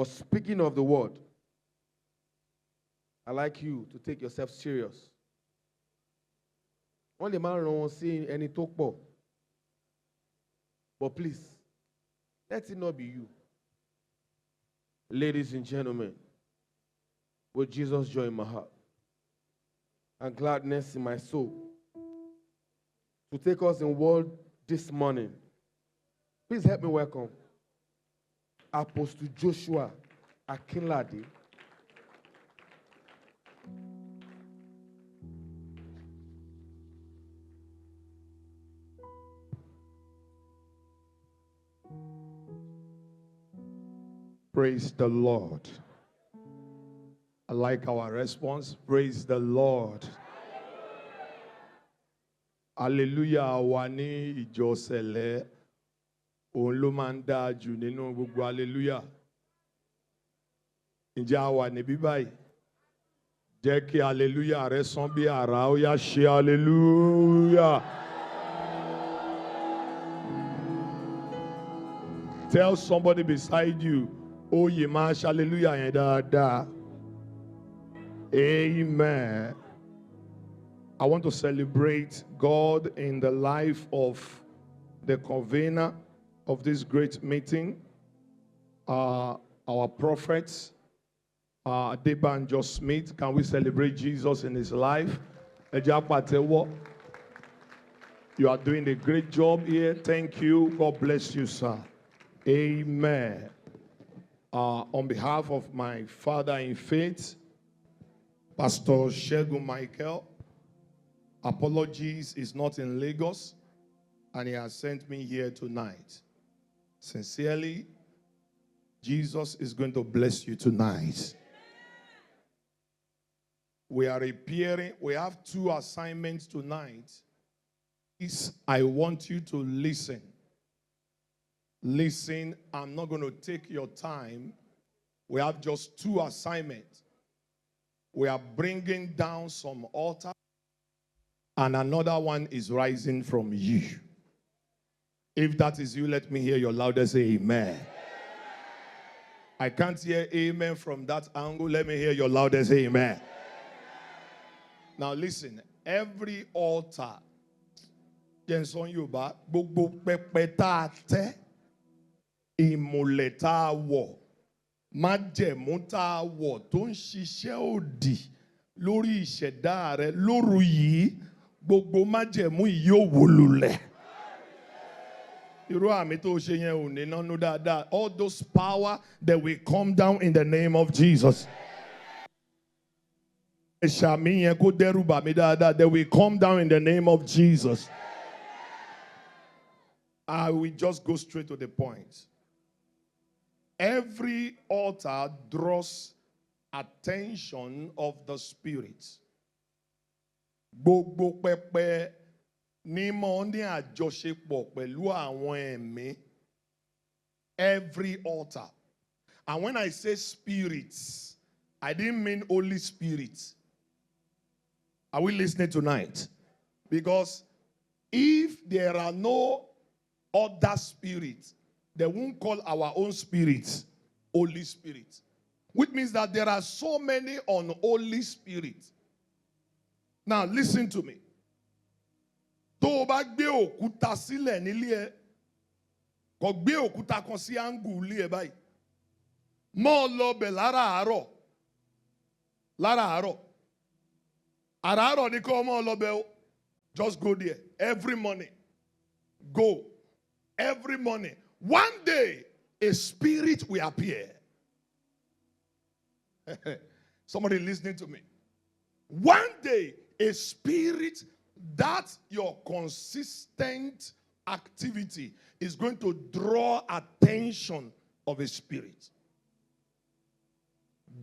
But speaking of the word, I like you to take yourself serious. Wọ́n lè máa ràn wọ́n sí ẹni tó pọ̀. But please, let it not be you. Ladies and gentlemen, with Jesus' joy in my heart and gladness in my soul, to take us in word this morning, please help me welcome Apostle Joshua Akinlade. Praise the Lord. I like our response. Praise the Lord. Hallelujah. Wa ní ìjọ Sẹ̀lẹ̀. Òun ló máa ń dáa jù nínú gbogbo hallelujah. Ǹjẹ́ a wà níbí báyìí? Jẹ́ kí hallelujah rẹ sán bí àrá. Ó yá ṣe hallelujah. Tell somebody beside you, oh, ye mash hallelujah yẹn dáadáa. Amen. I want to celebrate God in the life of the convener of this great meeting, our prophets, Adebanjo Smith. Can we celebrate Jesus in his life? You are doing a great job here. Thank you. God bless you, sir. Amen. On behalf of my father in faith, Pastor Shegun Michael, apologies, is not in Lagos, and he has sent me here tonight. Sincerely, Jesus is going to bless you tonight. We are appearing, we have 2 assignments tonight. I want you to listen. Listen, I'm not going to take your time. We have just 2 assignments. We are bringing down some altar, and another one is rising from you. If that is you, let me hear your loudest amen. I can't hear amen from that angle. Let me hear your loudest amen. Now listen, every altar, Jenson Yoba, gbogbo pẹpẹ tá a tẹ́, ìmùlẹ̀ tá a wọ̀, májẹ̀mú tá a wọ̀ tó ń ṣiṣẹ́ òdì lórí ìṣẹ̀dá rẹ lóru yìí, gbogbo májẹ̀mú yìí yóò wó lulẹ̀. Irú àmì tó ṣe yẹn ò ní nánú dáadáa. All those power that will come down in the name of Jesus. Ṣàmì yẹn kó dẹ́rù bà mí dáadáa. That will come down in the name of Jesus. I will just go straight to the point. Every altar draws attention of the spirit. Gbogbo pẹpẹ ní mo ní àjọṣepọ̀ pẹ̀lú àwọn ẹ̀mí. Every altar. And when I say spirits, I didn't mean Holy Spirit. Are we listening tonight? Because if there are no other spirits, they won't call our own spirits Holy Spirit. Which means that there are so many unholy spirits. Now listen to me. Tó o bá gbé òkúta sílẹ̀ nílé ẹ, kò gbé òkúta kan sí áńgù ilé ẹ báyìí. Mọ́ ọ lọ bẹ̀ láràárọ̀. Láràárọ̀. Àràárọ̀ ni kó mọ́ ọ lọ bẹ̀ o. Just go there every morning. Go. Every morning. One day, a spirit will appear. Somebody listening to me. One day, a spirit, that your consistent activity is going to draw attention of a spirit.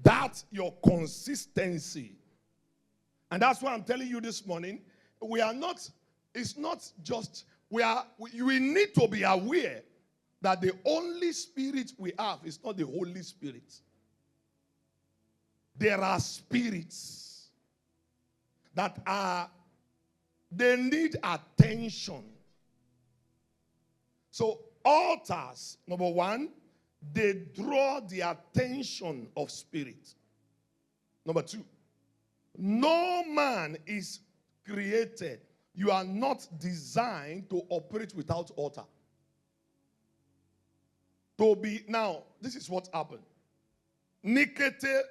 That's your consistency. And that's why I'm telling you this morning, we are not, it's not just, we need to be aware that the only spirit we have is not the Holy Spirit. There are spirits that they need attention. So altars, number one, they draw the attention of spirit. Number 2, no man is created. You are not designed to operate without altar. Now, this is what happened. Nikete,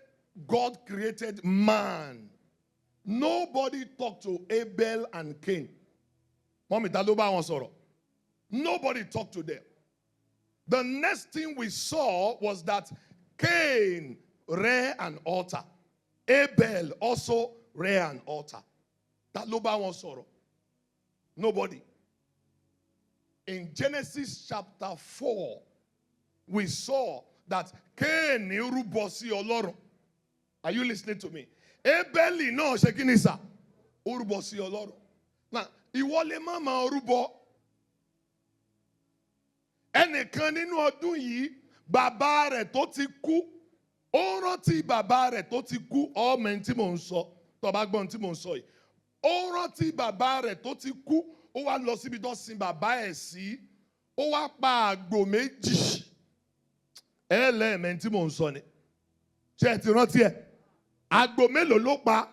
God created man. Nobody talked to Abel and Cain. Nobody talked to them. The next thing we saw was that Cain reared an altar. Abel also reared an altar. Nobody. In Genesis chapter 4, we saw that Cain urubosi Ọlọ́run. Are you listening to me? Abel no shekinisa urubosi Ọlọ́run. Now, ìwọ lè má máa rúbọ. Ẹnìkan nínú ọdún yìí, bàbá rẹ̀ tó ti kú, ó rántí bàbá rẹ̀ tó ti kú, ọmọ tí mò ń sọ, tó bá gbọ́n tí mò ń sọ yìí. Ó rántí bàbá rẹ̀ tó ti kú, ó wá lọ síbi tó sin bàbá ẹ̀ sí, ó wá pa àgbò méjì. Ẹlẹ́mẹ̀ tí mò ń sọ ni. Ṣé ẹ ti rántí ẹ̀? Àgbò mélòó ló pa?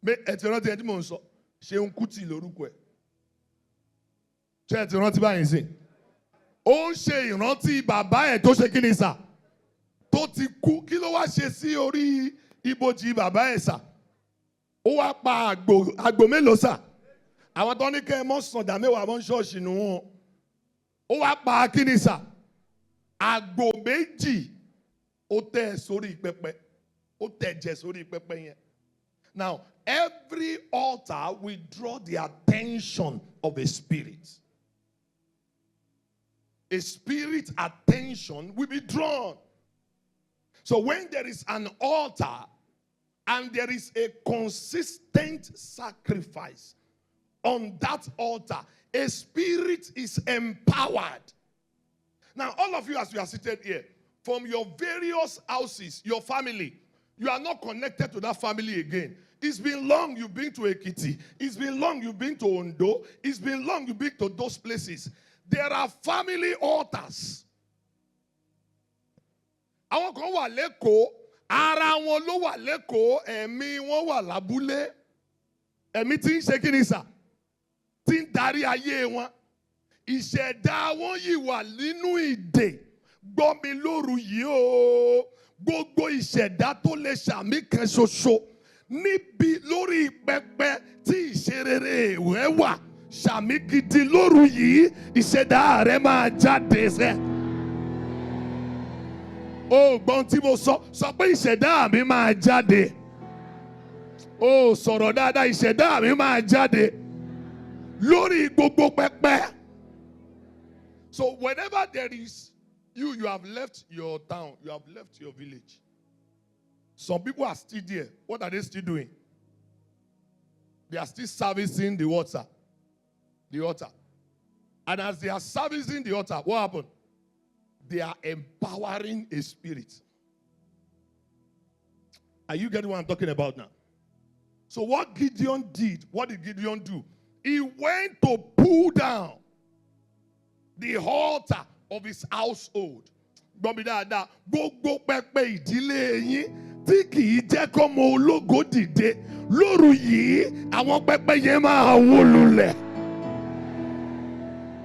Ẹ ti rántí ẹ tí mò ń sọ? Ṣeun Kútì lórúkọ ẹ̀. Ṣé ẹ ti rántí báyìí sí? Ó ń ṣe ìrántí bàbá ẹ̀ tó ṣe kí ni sà? Tó ti kú. Kí ló wá ṣe sí orí ibojì bàbá ẹ̀ sà? Ó wá pa àgbò mélòó sà? Àwọn tó ní kẹ́ ẹ mọ́ sọ̀dà mẹ́wàá mọ́ ṣọ́ọ̀ṣì nù wọn. Ó wá pa kí ni sà? Àgbò méjì. Ó tẹ̀ sórí pẹpẹ. Ó tẹ̀ jẹ sórí pẹpẹ yẹn. Now, every altar will draw the attention of a spirit. A spirit attention will be drawn. So when there is an altar and there is a consistent sacrifice on that altar, a spirit is empowered. Now, all of you as you are seated here, from your various houses, your family, you are not connected to that family again. It's been long you've been to Ekiti. It's been long you've been to Ondo. It's been long you've been to those places. There are family altars. Àwọn kan wà lẹ́kọ̀ọ́, ara wọn ló wà lẹ́kọ̀ọ́, ẹ̀mí wọn wà lábúlé. Ẹ̀mí tí ń ṣe kí ni sà? Tí ń darí ayé wọn. Ìṣẹ̀dá wọn yìí wà nínú ìdè. Gbọ́ mi lóru yìí o. Gbogbo ìṣẹ̀dá tó lè ṣàmì kan ṣoṣo. Níbi lórí pẹpẹ tí ìṣerere ìwẹ́ wà. Ṣàmì gidi lóru yìí, ìṣẹ̀dá rẹ̀ máa jáde sẹ́. Ó gbọ́n tí mo sọ pé ìṣẹ̀dá mi máa jáde. Ó sọ̀rọ̀ dáadáa, ìṣẹ̀dá mi máa jáde. Lórí gbogbo pẹpẹ. So whenever there is, you have left your town, you have left your village. Some people are still there. What are they still doing? They are still servicing the altar. The altar. And as they are servicing the altar, what happened? They are empowering a spirit. Are you getting what I'm talking about now? So what Gideon did, what did Gideon do? He went to pull down the altar of his household. Gbogbo pẹpẹ ìdílé yín tí kì í jẹ́ kọ́mọ ológo dìde lóru yìí, àwọn pẹpẹ yẹn máa wó lulẹ̀.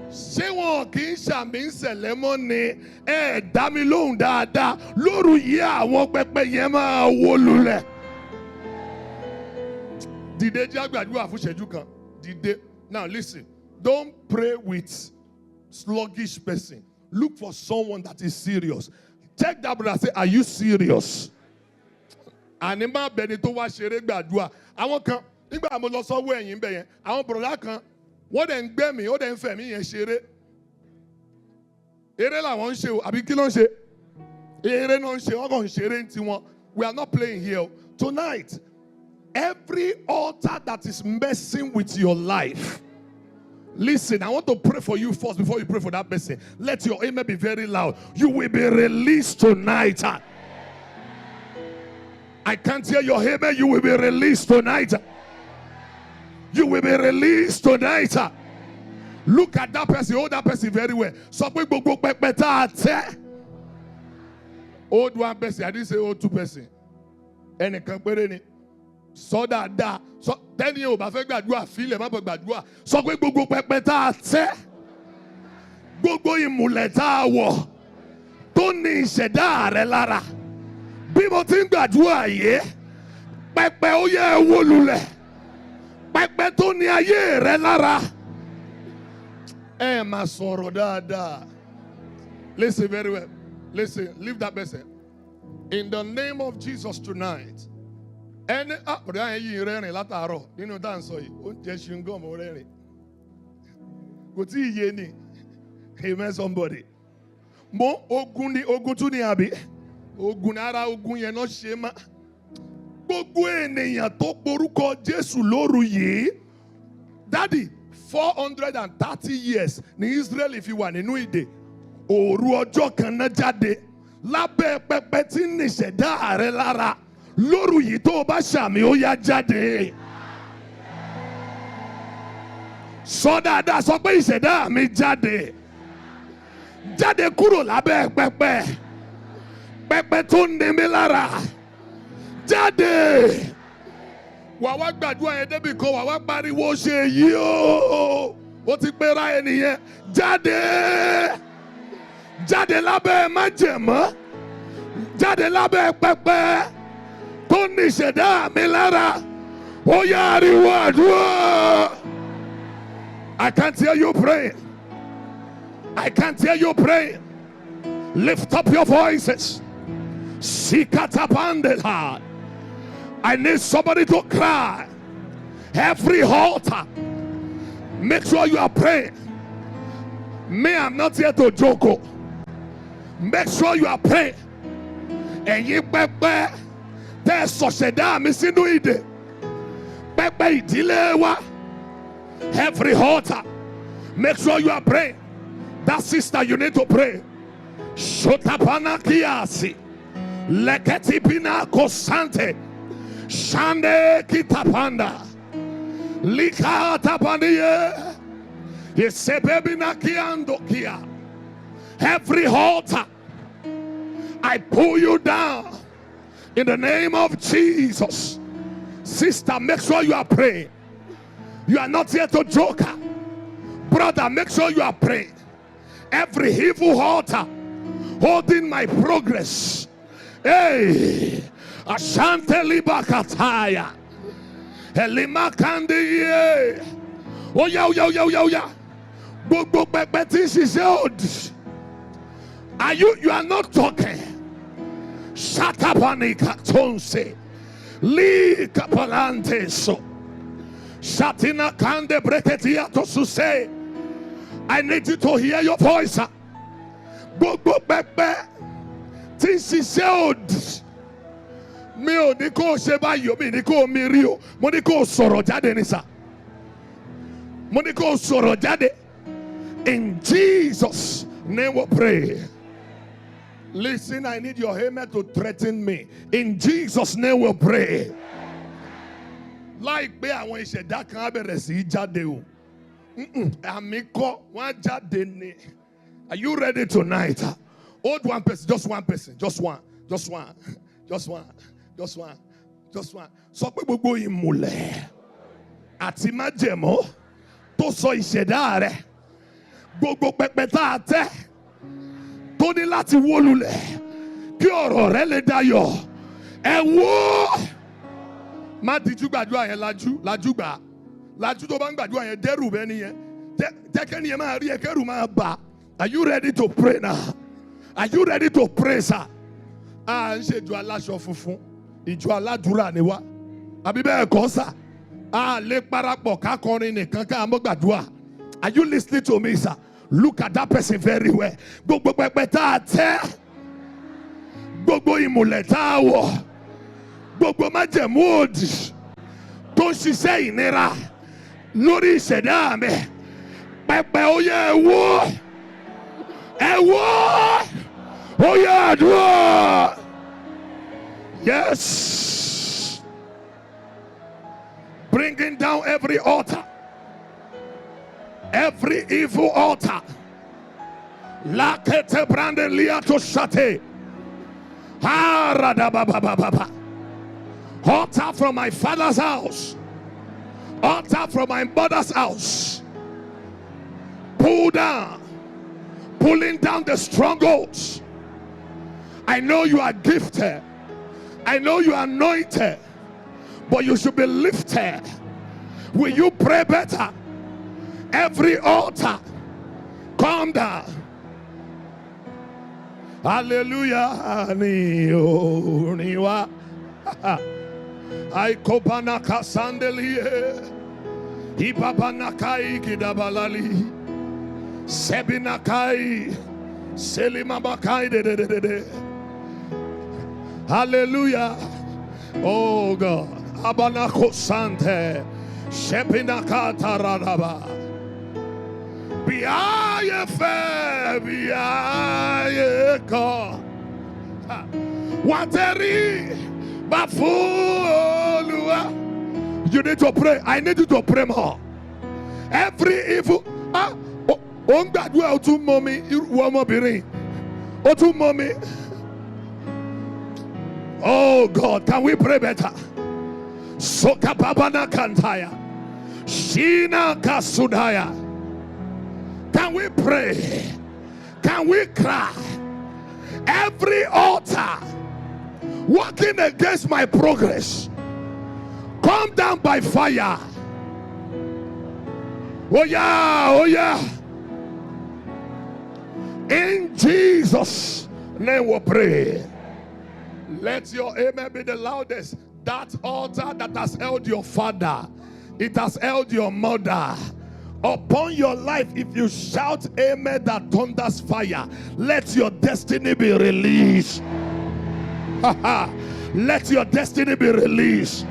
Ṣé wọn kì í ṣàmì ń ṣẹlẹ̀ mọ́ ni? Ẹ dá mi lóhùn dáadáa. Lóru yìí àwọn pẹpẹ yẹn máa wó lulẹ̀. Dìde jẹ́ àgbàdua fún ìṣẹ́jú kan. Dìde. Now listen. Don't pray with sluggish person. Look for someone that is serious. Check that brother and say, are you serious? Ànímọ́ abẹni tó wá ṣeré gbàdúrà. Àwọn kan nígbà mo lọ sọ́wọ́ ẹ̀yìn bẹ̀ yẹn. Àwọn brother kan wọ́n dẹ̀ ń gbẹ́ mi, ó dẹ̀ ń fẹ̀ mí yẹn ṣeré. Eré làwọn ń ṣe o, àbí kí ló ń ṣe? Eré náà ń ṣe, wọ́n kàn ń ṣeré ní tiwọn. We are not playing here. Tonight, every altar that is messing with your life. Listen, I want to pray for you first before you pray for that person. Let your amen be very loud. You will be released tonight. I can't hear your amen. You will be released tonight. You will be released tonight. Look at that person. Hold that person very well. So pé gbogbo pẹpẹ tá a tẹ́ Old one person, I didn't say old two person. Ẹnì kan péré ni. Sọ dáadáa. Sọ tẹ́ni ò bá fẹ́ gbàdúrà fílẹ̀ má bọ̀ gbàdúrà. Sọ pé gbogbo pẹpẹ tá a tẹ́. Gbogbo ìmùlẹ̀ tá a wọ̀. Tó ní ìṣẹ̀dá rẹ lára. Bí mo ti ń gbàdúrà yìí. Pẹpẹ ó yẹ wó lulẹ̀. Pẹpẹ tó ní ayé rẹ lára. Ẹ máa sọ̀rọ̀ dáadáa. Listen very well. Listen, leave that person. In the name of Jesus tonight. Ẹni àpòrẹ́ yìí rẹ́rìn látàárọ̀ nínú dáńsọ yìí. Ó ń jẹ́ ṣingọ́ mọ́ rẹ́rìn. Kò tí ì yé ni. Amen somebody. Mo ogun ni ogun tún ni àbí. Ogun ara ogun yẹn náà ṣe má. Gbogbo ènìyàn tó porúkọ Jésù lóru yìí. Daddy, 430 years ní Israeli fi wà nínú ìdè. Òru ọjọ́ kan náà jáde lábẹ́ pẹpẹ tí ń níṣẹ̀dá rẹ lára lóru yìí tó o bá ṣàmì ó yá jáde. Sọ dáadáa sọ pé ìṣẹ̀dá mi jáde. Jáde kúrò lábẹ́ pẹpẹ. Pẹpẹ tó ń ní mi lára. Jáde. Wà wá gbàdúrà yẹn débi kan wà wá pariwo ṣe yìí o. Ó ti pera ẹnìyẹn. Jáde. Jáde lábẹ́ májẹ̀mọ́. Jáde lábẹ́ pẹpẹ. Tó ní ìṣẹ̀dá mi lára. Ó yá ariwo àdúrà. I can't hear you praying. I can't hear you praying. Lift up your voices. Sikatapandela. I need somebody to cry. Every altar. Make sure you are praying. Me, I'm not here to joke. Make sure you are praying. And you pepe. There's sociedad missing ide. Pepe idilewa. Every altar. Make sure you are praying. That sister, you need to pray. Shotapana kiasi. Leketi pina kosante. Shande kitapanda. Lika tapaniye. Yesebebina kiando kia. Every altar, I pull you down in the name of Jesus. Sister, make sure you are praying. You are not here to joke. Brother, make sure you are praying. Every evil altar holding my progress. Hey, Ashante Libakataya. Elima Kandi. Oh, yeah. Gbogbo pẹpẹ tí ṣiṣẹ́ òdì. Are you are not talking. Shatapanika tonse. Li kapalante so. Shatina kande breketia to suse. I need you to hear your voice. Gbogbo pẹpẹ tí ṣiṣẹ́ òdì. Mi ò ní kó ṣe báyìí, mi ní kó mi rí o. Mo ní kó sọ̀rọ̀ jáde ní sà. Mo ní kó sọ̀rọ̀ jáde. In Jesus' name we pray. Listen, I need your amen to threaten me. In Jesus' name we pray. Láìpẹ́ àwọn ìṣẹ̀dá kan á bẹ̀rẹ̀ sí í jáde o. Àmì kọ́ wọ́n á jáde ni. Are you ready tonight? Hold one person, just one person, just one. Sọ pé gbogbo ìmùlẹ̀ àti májẹ̀mọ́ tó sọ ìṣẹ̀dá rẹ̀. Gbogbo pẹpẹ tá a tẹ́ tó ní láti wó lulẹ̀ kí ọ̀rọ̀ rẹ lè dayọ̀. Ẹ wó. Má dijú gbàdúrà yẹn lajú gbà. Lajú tó bá ń gbàdúrà yẹn dẹ́rù bẹ́ẹ̀ nìyẹn. Jẹ́kẹ́ni yẹn máa rí ẹ kẹ́rù máa bà. Are you ready to pray now? Are you ready to pray, sir? À ń ṣe ìjọ aláṣọ funfun. Ìjọ aládùúrà ni wá. Àbí bẹ́ẹ̀ kọ́ sà. A lè parapọ̀ ká kọrin nìkan ká mọ́ gbàdúrà. Are you listening to me, sir? Look at that person very well. Gbogbo pẹpẹ tá a tẹ́. Gbogbo ìmùlẹ̀ tá a wọ̀. Gbogbo májẹ̀mú òdì tó ń ṣiṣẹ́ ìnira lórí ìṣẹ̀dá mi. Pẹpẹ ó yẹ ẹ wó. Ẹ wó. Ó yẹ àdúrà. Yes. Bringing down every altar. Every evil altar. La kete brande liato shate. Altar from my father's house, altar from my mother's house, pull down, pulling down the strongholds. I know you are gifted, I know you are anointed, but you should be lifted. Will you pray better? Every altar, come down. Hallelujah. I kopanaka sandelie, ibabanakai kidabalali, sebinakai, selimabakai de. Hallelujah. Oh God. Abanako sante, shepinaka taradaba. Biaye fe, biaye ko. Wateri. You need to pray. I need you to pray more. Every evil. Oh God, can we pray better? Sokapabana kantaya, Shina kasudaya. Can we pray? Can we cry? Every altar working against my progress, come down by fire. Oh yeah, oh yeah. In Jesus' name we pray. Let your amen be the loudest. That altar that has held your father, it has held your mother. Upon your life, if you shout amen that thunders fire, let your destiny be released. Let your destiny be released.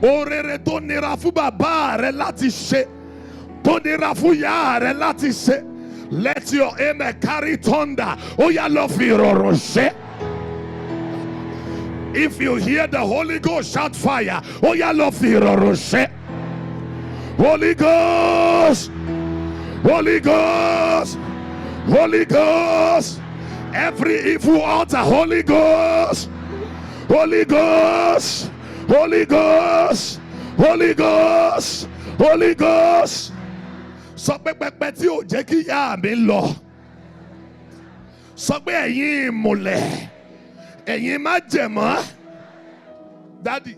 Let your amen carry thunder. If you hear the Holy Ghost, shout fire. Holy Ghost, Holy Ghost, Holy Ghost. Every evil altar, Holy Ghost, Holy Ghost, Holy Ghost, Holy Ghost, Holy Ghost. Sọ pé pẹpẹ tí ò jẹ́ kí ìyá mi lọ. Sọ pé ẹ̀yin ìmùlẹ̀, ẹ̀yin májẹ̀mọ́. Daddy,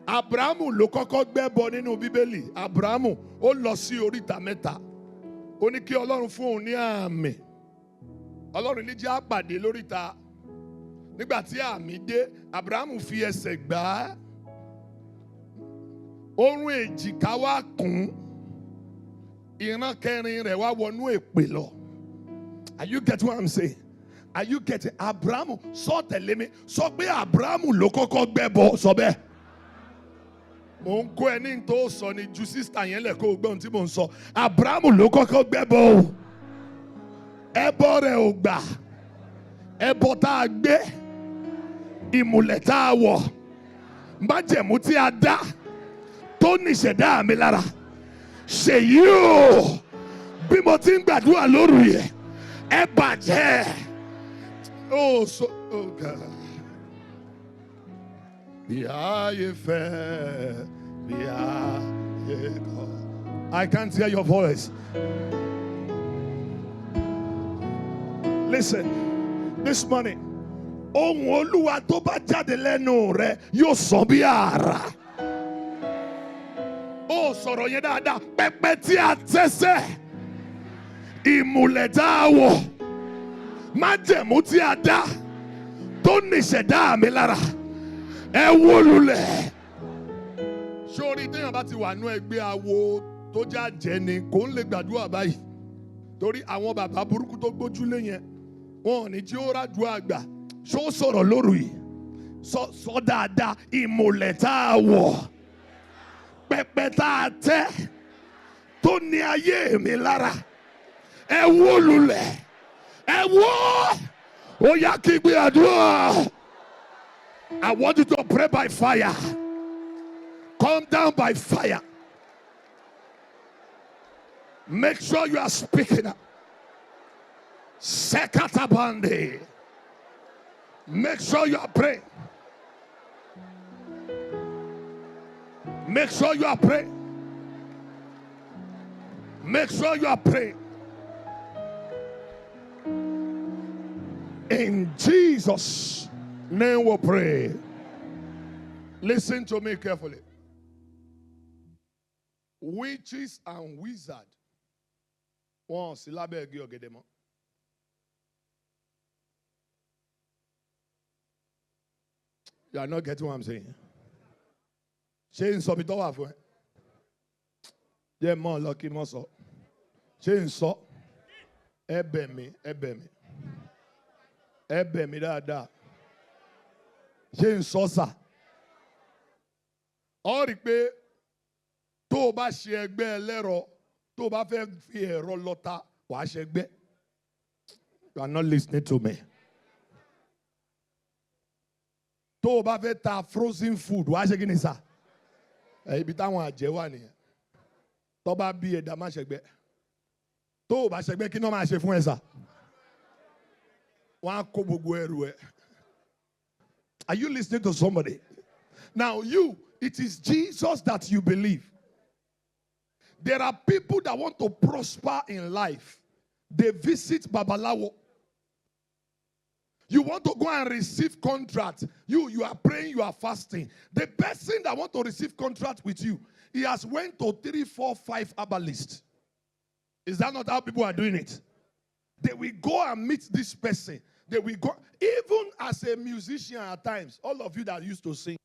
Abrahamu ló kọ́kọ́ gbẹ́bọ nínú Bíbélì. Abrahamu ó lọ sí oríta mẹ́ta. Ó ní kí Ọlọ́run fún òun ní àmì. Ọlọ́run ní jẹ́ àpàdé lóríta. Nígbà tí àmì dé, Abrahamu fi ẹsẹ̀ gbá á. Orun èjìká wá kùn. Ìran kẹrin rẹ̀ wá wọnú èpè lọ. Are you getting what I'm saying? Are you getting? Abrahamu sọ tẹ̀lé mi. Sọ pé Abrahamu ló kọ́kọ́ gbẹ́bọ. Sọ bẹ́ẹ̀. Mo ń kó ẹni tó sọ ni ju sísítà yẹn lẹ̀ kó o gbọ́n tí mo ń sọ. Abrahamu ló kọ́kọ́ gbẹ́bọ o. Ẹbọ rẹ̀ ò gbà. Ẹbọ tá a gbé. Ìmùlẹ̀ tá a wọ̀. Májẹ̀mú tí a dá. Tó ní ìṣẹ̀dá mi lára. Ṣèyí o. Bí mo ti ń gbàdúrà lóru yẹn. Ẹ bàjẹ́. Oh God. I can't hear your voice. Listen, this morning, ohun Olúwa tó bá jáde lẹ́nu rẹ̀ yóò sọ bí àrá. Ó sọ̀rọ̀ yẹn dáadáa. Pẹpẹ tí a tẹ́sẹ̀, ìmùlẹ̀ tá a wọ̀, májẹ̀mú tí a dá, tó ní ìṣẹ̀dá mi lára. Ẹ wó lulẹ̀. Sórí téèyàn bá ti wà nú ẹgbẹ́ awo tó já jẹ́ ni kò ń lè gbàdúrà báyìí. Torí àwọn bàbá burúkú tó gbójúlé yẹn, wọn ò ní jí ó ràdúrà gbà. Ṣó sọ̀rọ̀ lóru yìí? Sọ dáadáa, ìmùlẹ̀ tá a wọ̀, pẹpẹ tá a tẹ́, tó ní ayé mi lára. Ẹ wó lulẹ̀. Ẹ wó. Ó yá kí gbé àdúrà. I want you to pray by fire. Come down by fire. Make sure you are speaking up. Sekatabande. Make sure you are praying. Make sure you are praying. Make sure you are praying. In Jesus' name we pray. Listen to me carefully. Witches and wizards. You are not getting what I'm saying. Ṣé n sọ bí tó wà fún ẹ? Jẹ́ mọ́ lọ kí n mọ́ sọ. Ṣé n sọ? Ẹ bẹ̀ mí, ẹ bẹ̀ mí. Ẹ bẹ̀ mí dáadáa. Ṣé n sọ sà? Ó rí pé tó o bá ṣe ẹgbẹ́ ẹlẹ́rọ, tó o bá fẹ́ fi ẹ̀rọ lọ́ta, wàá ṣe ẹgbẹ́. You are not listening to me. Tó o bá fẹ́ ta frozen food, wàá ṣe kí ni sà? Ibi táwọn àjẹ́ wà nìyẹn. Tó bá bí ẹ̀dá má ṣẹgbẹ́. Tó o bá ṣẹgbẹ́ kí ni wọ́n máa ṣe fún ẹ sà? Wọ́n á kó gbogbo ẹrù ẹ. Are you listening to somebody? Now it is Jesus that you believe. There are people that want to prosper in life. They visit Babalawo. You want to go and receive contract. You are praying, you are fasting. The person that want to receive contract with you, he has went to 3, 4, 5 herbalists. Is that not how people are doing it? They will go and meet this person. They will go, even as a musician at times, all of you that used to sing,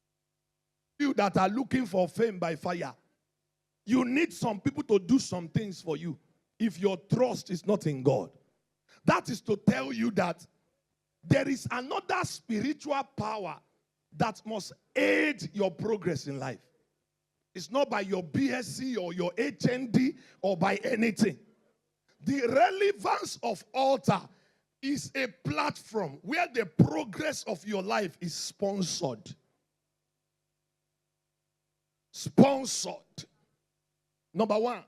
you that are looking for fame by fire, you need some people to do some things for you if your trust is not in God. That is to tell you that there is another spiritual power that must aid your progress in life. It's not by your BSc or your HND or by anything. The relevance of altar is a platform where the progress of your life is sponsored. Sponsored. Number one.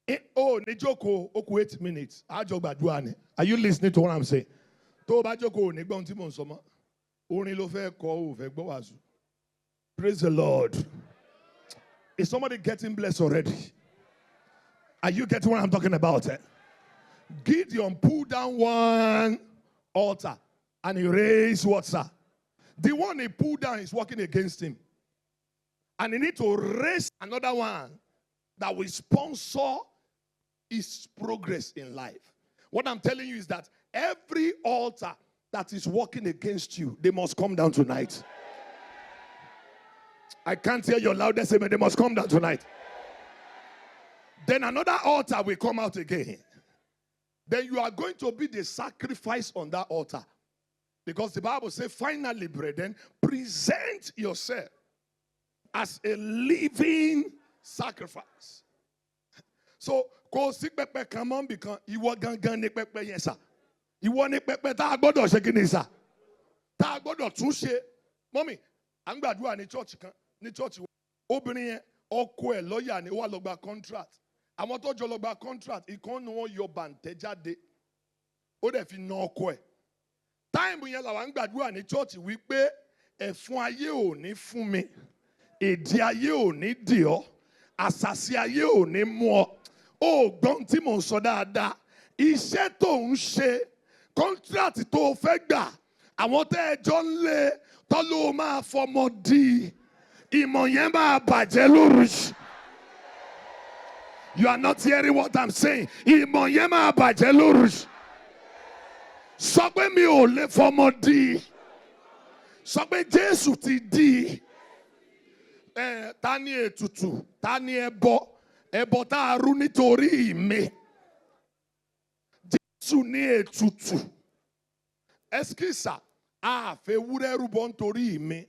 Nijoko oku 8 minutes. Are you listening to what I'm saying? Praise the Lord. Is somebody getting blessed already? Are you getting what I'm talking about? Gideon pulled down one altar and he raised what, sir? The one he pulled down is working against him. And he need to raise another one that will sponsor his progress in life. What I'm telling you is that every altar that is working against you, they must come down tonight. I can't hear your loudest amen. They must come down tonight. Then another altar will come out again. Then you are going to be the sacrifice on that altar. Because the Bible says, finally, brethren, present yourself as a living sacrifice. So, ko si pepe come because iwo gangan ni pepe yen sa. Iwo ni pepe ta gbodo se kini sa. Ta gbodo tun se. Mommy, an gbadua ni church kan, ni church obìnrin yẹn ọkọ ẹ̀ lawyer ni wá lọ gba contract. Àwọn tó jọ lọ gba contract, ìkan nu wọn yọ bàǹtẹ́ jáde. Ó dẹ̀ fi na ọkọ ẹ̀. Time yẹn la wá ń gbàdúrà ní church wí pé ẹ̀fún ayé ò ní fún mi. Èdè ayé ò ní dì ọ́. Àṣàsí ayé ò ní mú ọ. Ó gbọ́n tí mò ń sọ dáadáa. Iṣẹ́ tó ń ṣe, contract tó fẹ́ gbà, àwọn tẹ́ ẹ jọ ń lé tọ́ ló máa fọmọ di. Ìmọ̀ yẹn máa bàjẹ́ lórí. You are not hearing what I'm saying. Ìmọ̀ yẹn máa bàjẹ́ lórí. Sọ pé mi ò lè fọmọ di. Sọ pé Jésù ti di. Ta ni ètùtù? Ta ni ẹbọ? Ẹbọ tá a rú nítorí mi. Jésù ní ètùtù. Ẹskísà, a fẹ́ wúrẹ́ rúbọ nítorí mi.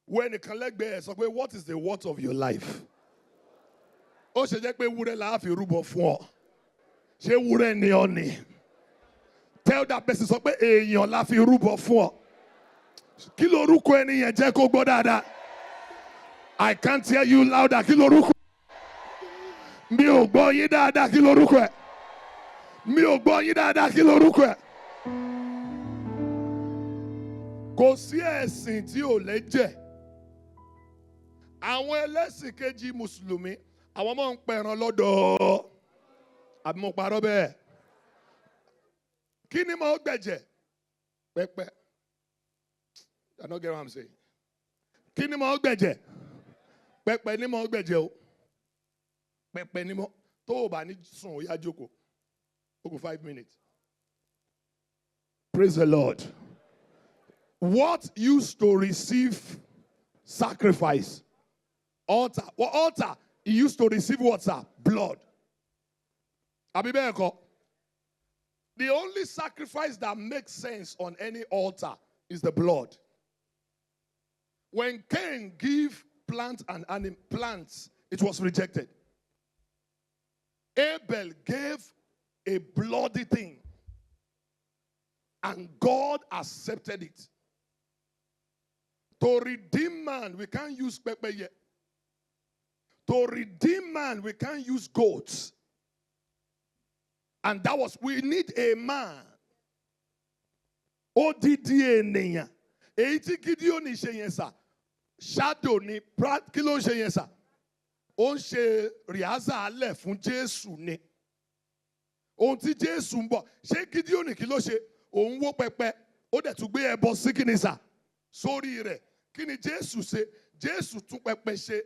When the lẹ́gbẹ̀ẹ́ sọ pé what is the worth of your life? Ó ṣe jẹ́ pé wúrẹ́ la fi rúbọ fún ọ. Ṣé wúrẹ́ ni ọ ni? Tell that person sọ pé èèyàn la fi rúbọ fún ọ. Kí lorúkọ ẹni yẹn jẹ́ kó gbọ́ dáadáa? I can't hear you louder. Kí lorúkọ? Mi ò gbọ́ yín dáadáa. Kí lorúkọ ẹ? Mi ò gbọ́ yín dáadáa. Kí lorúkọ ẹ? Kò sí ẹ̀sìn tí ò lẹ́jẹ̀. Àwọn ẹlẹ́sìn kejì Mùsùlùmí, àwọn máa ń pẹran lọ́dọ̀. Àbí mo parọ́ bẹ́ẹ̀? Kí ni mo gbẹ̀jẹ̀? Pẹ́pẹ́. I don't get what I'm saying. Kí ni mo gbẹ̀jẹ̀? Pẹ́pẹ́ ni mo gbẹ̀jẹ̀ o. Pẹ́pẹ́ ni mo. Tó o bá ní sùn, ó yá jókòó. Ó kù 5 minutes. Praise the Lord. What used to receive sacrifice? Altar. What altar? He used to receive what, sir? Blood. Àbí bẹ́ẹ̀ kọ́? The only sacrifice that makes sense on any altar is the blood. When Cain gave plants, it was rejected. Abel gave a bloody thing, and God accepted it. To redeem man, we can't use pepper yet. To redeem man, we can't use goats. And that was, we need a man. Odidi ènìyàn. Èyí tí Gideon ṣe yẹn sà. Shadow ni, kí ló ń ṣe yẹn sà? Ó ń ṣe rìhásà alẹ̀ fún Jésù ni. Ohun tí Jésù ń bọ̀. Ṣé Gideon kí ló ṣe? Òun wó pẹpẹ. Ó dẹ̀ tún gbé ẹbọ sí kíni sà? Sórí rẹ̀. Kí ni Jésù ṣe? Jésù tún pẹpẹ ṣe.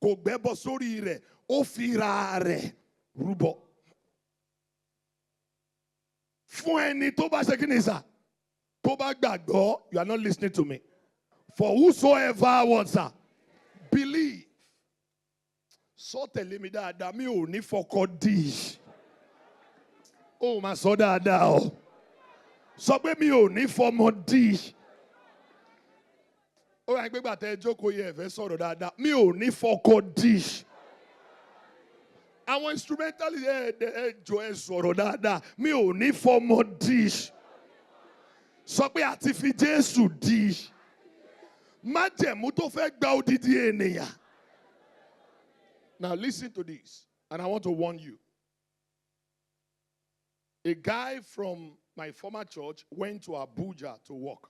Kò gbẹ́bọ sórí rẹ̀. Ó fi ra rẹ̀ rúbọ. Fún ẹni tó bá ṣe kíni sà? Tó bá gbàgbọ́, you are not listening to me. For whosoever what, sir? Believe. Sọ tẹ̀lé mi dáadáa, mi ò ní fọkọ dì. Ó máa sọ dáadáa o. Sọ pé mi ò ní fọmọ dì. Ó yà gbégbà tẹ́ jókòó yẹ ẹ̀fẹ́ sọ̀rọ̀ dáadáa. Mi ò ní fọkọ dì. Àwọn instrumentalist ẹjọ́ ẹ sọ̀rọ̀ dáadáa. Mi ò ní fọmọ dì. Sọ pé àti fi Jésù dì. Májẹ̀mú tó fẹ́ gba odidi ènìyàn. Now listen to this, and I want to warn you. A guy from my former church went to Abuja to work,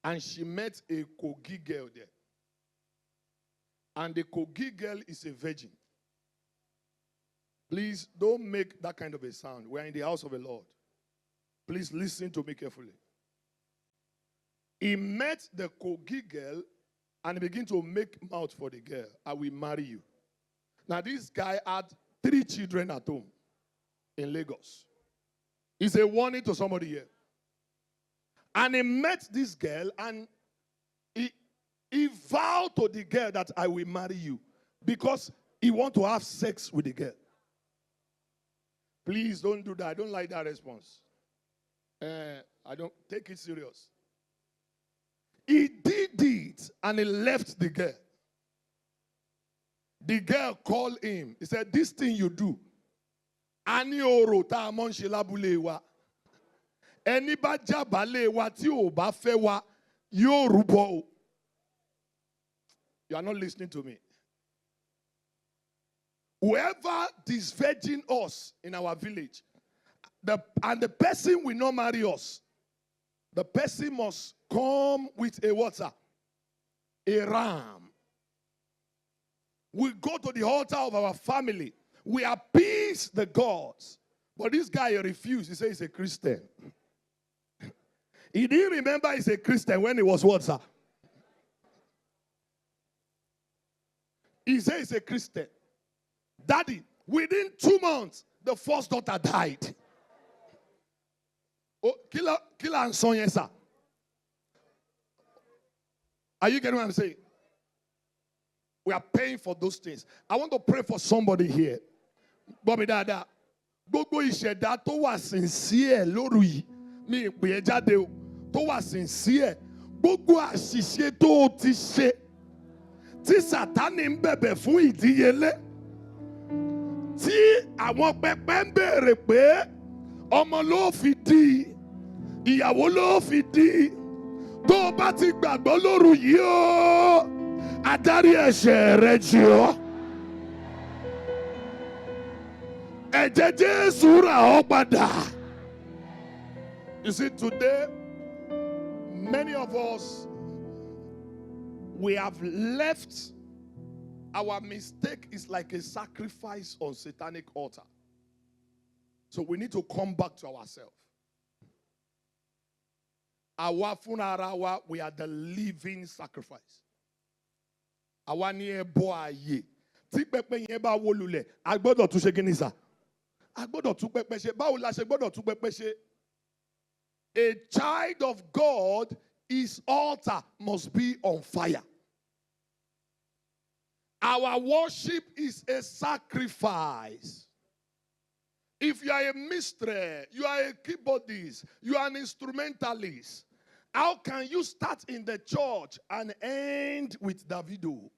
and she met a Kogi girl there. And the Kogi girl is a virgin. Please don't make that kind of a sound. We're in the house of the Lord. Please listen to me carefully. He met the Kogi girl and began to make mouth for the girl. I will marry you. Now this guy had 3 children at home in Lagos. It's a warning to somebody here. And he met this girl and he vowed to the girl that I will marry you because he want to have sex with the girl. Please don't do that. I don't like that response. I don't take it serious. He did it and he left the girl. The girl called him. He said, this thing you do. Ani oro ta amon se labule wa. Eni ba jabale wa ti o ba fe wa yo rubo. You are not listening to me. Whoever disvirgin us in our village, and the person will not marry us, the person must come with a water, a ram. We go to the altar of our family. We appease the gods. But this guy refused. He said he's a Christian. He didn't remember he's a Christian when he was what, sir? He said he's a Christian. Daddy, within 2 months, the first daughter died. Oh, killer and son, yes, sir. Are you getting what I'm saying? We are paying for those things. I want to pray for somebody here. Bobby Dada, gbogbo ìṣẹ̀dá tó wà sincere lóru yìí, mi ìpè ẹ́ jáde o, tó wà sincere, gbogbo àṣìṣe tó o ti ṣe, tí Sátánì ń bẹ̀bẹ̀ fún ìdíyelé, tí àwọn pẹpẹ ń béèrè pé ọmọ ló fi di, ìyàwó ló fi di, tó o bá ti gbàgbọ́ lóru yìí o, adarí ẹ̀ṣẹ̀ rẹ jì ọ́. Ẹ̀jẹ̀ Jésù rà ọ́ padà. You see, today, Many of us, we have left. Our mistake is like a sacrifice on satanic altar. So we need to come back to ourselves. Our funarawa, we are the living sacrifice. Our near boy ye. Tikpepe yeba wolule. Agbodo tu shekinisa. Agbodo tu pepe ba ula she gbodo tu pepe. A child of God, his altar must be on fire. Our worship is a sacrifice. If you are a minstrel, you are a keyboardist, you are an instrumentalist, how can you start in the church and end with Davido?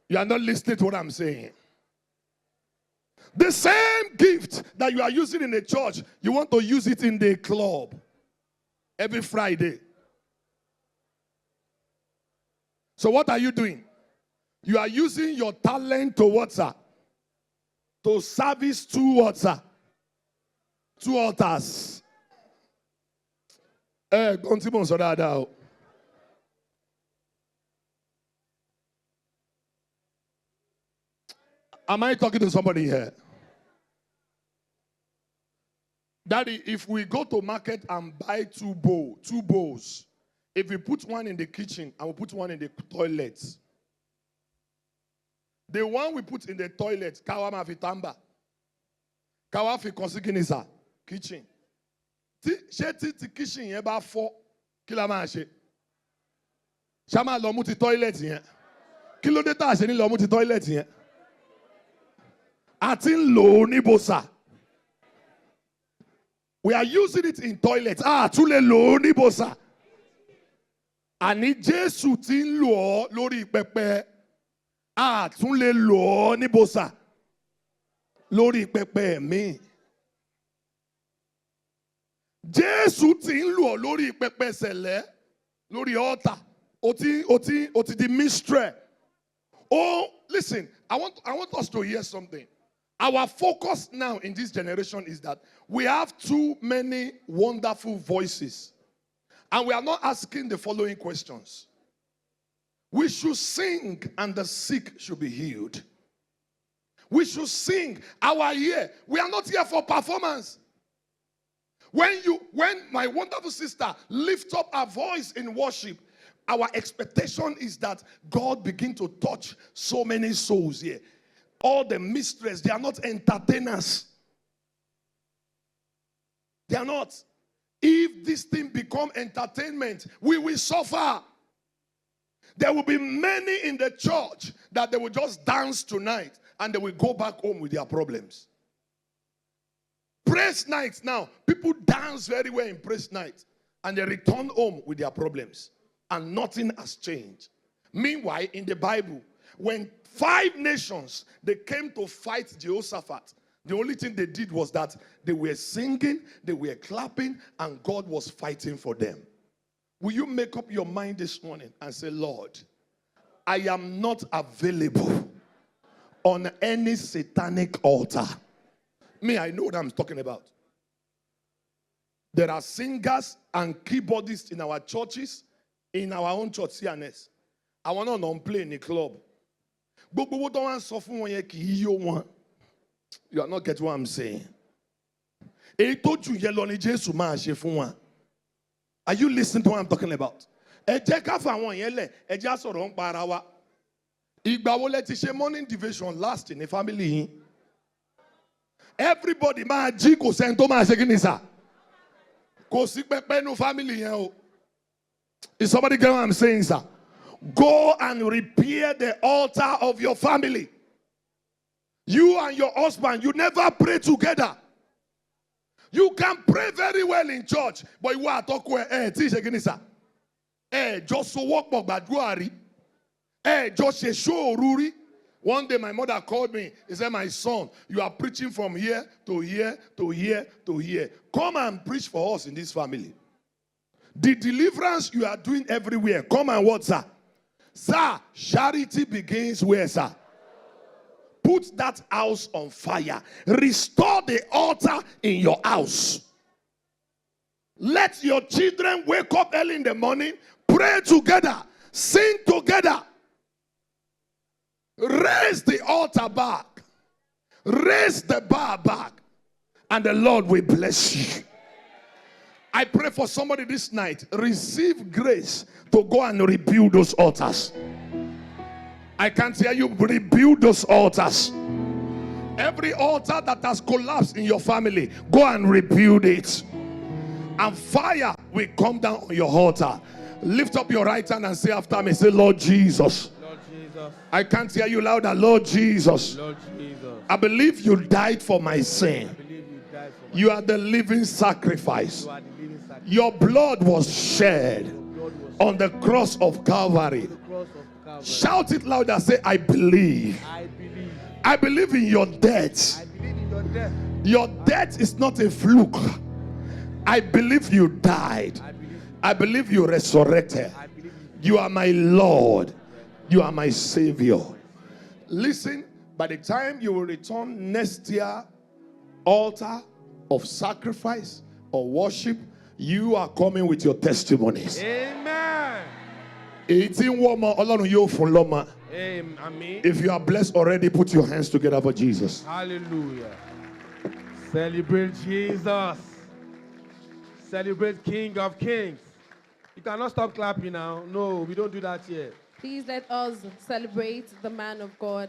You are not listening to what I'm saying. The same gift that you are using in the church, you want to use it in the club every Friday. So what are you doing? You are using your talent to what's that? To service two what's that? Two altars. Am I talking to somebody here? Daddy, if we go to market and buy two bowls, if we put one in the kitchen and we put one in the toilet, the one we put in the toilet, kawa mafitamba, kawa fi konsikinisa, kitchen. Ti kitchen yen ba fo, kila ma se. Shama lo mu ti toilet yen. Kilo de ta se ni lo mu ti toilet yen. Atin lo ni bosa. We are using it in toilets. Tule lo ni bosa. Ani Jesu ti ń lò ọ́ lórí pẹpẹ. Tún lè lò ọ́ ní bosa. Lórí pẹpẹ mi. Jesu ti ń lò ọ́ lórí pẹpẹ sẹ̀lẹ̀. Lórí altar. O ti di minstrel. Oh, listen, I want us to hear something. Our focus now in this generation is that we have too many wonderful voices. And we are not asking the following questions. We should sing and the sick should be healed. We should sing. Our year. We are not here for performance. When my wonderful sister lifts up her voice in worship, our expectation is that God begin to touch so many souls here. All the mistresses, they are not entertainers. They are not. If this thing become entertainment, we will suffer. There will be many in the church that they will just dance tonight and they will go back home with their problems. Praise nights now, people dance very well in praise night and they return home with their problems and nothing has changed. Meanwhile, in the Bible, when 5 nations, they came to fight Jehoshaphat, the only thing they did was that they were singing, they were clapping, and God was fighting for them. Will you make up your mind this morning and say, Lord, I am not available on any satanic altar. Me, I know what I'm talking about. There are singers and keyboardists in our churches, in our own church, CNS. I want to play in the club. You are not getting what I'm saying. Are you listening to what I'm talking about? Morning division last in the family. Everybody ma ji ko sento ma se kini sa. Ko si pepe no family yen o. Is somebody getting what I'm saying, sir? Go and repair the altar of your family. You and your husband, you never pray together. You can pray very well in church, but you are talking just so walk badguari. Just a show ruri. One day my mother called me. He said, my son, you are preaching from here to here to here to here. Come and preach for us in this family. The deliverance you are doing everywhere. Come and what, sir? Sir, charity begins where, sir? put that house on fire. Restore the altar in your house. Let your children wake up early in the morning, pray together, sing together. Raise the altar back. Raise the bar back. And the Lord will bless you. I pray for somebody this night. Receive grace to go and rebuild those altars. I can't hear you. Rebuild those altars. Every altar that has collapsed in your family, go and rebuild it. And fire will come down on your altar. Lift up your right hand and say after me, say, Lord Jesus. Lord Jesus. I can't hear you louder. Lord Jesus. Lord Jesus. I believe you died for my sin. I believe you died for my You are the living sacrifice. You are the living sacrifice. Your blood was shed Blood was on the cross of Calvary. the cross of Calvary. Shout it louder. Say, I believe. I believe. I believe in your death. I believe in your death. Your death is not a fluke. I believe you died. I believe. I believe you resurrected. I believe You are my Lord. You are my Savior. Listen, by the time you will return next year, altar of sacrifice or worship, you are coming with your testimonies. Amen. If you are blessed already, put your hands together for Jesus. Hallelujah. Celebrate Jesus. Celebrate King of Kings. You cannot stop clapping now. No, we don't do that yet. Please let us celebrate the man of God.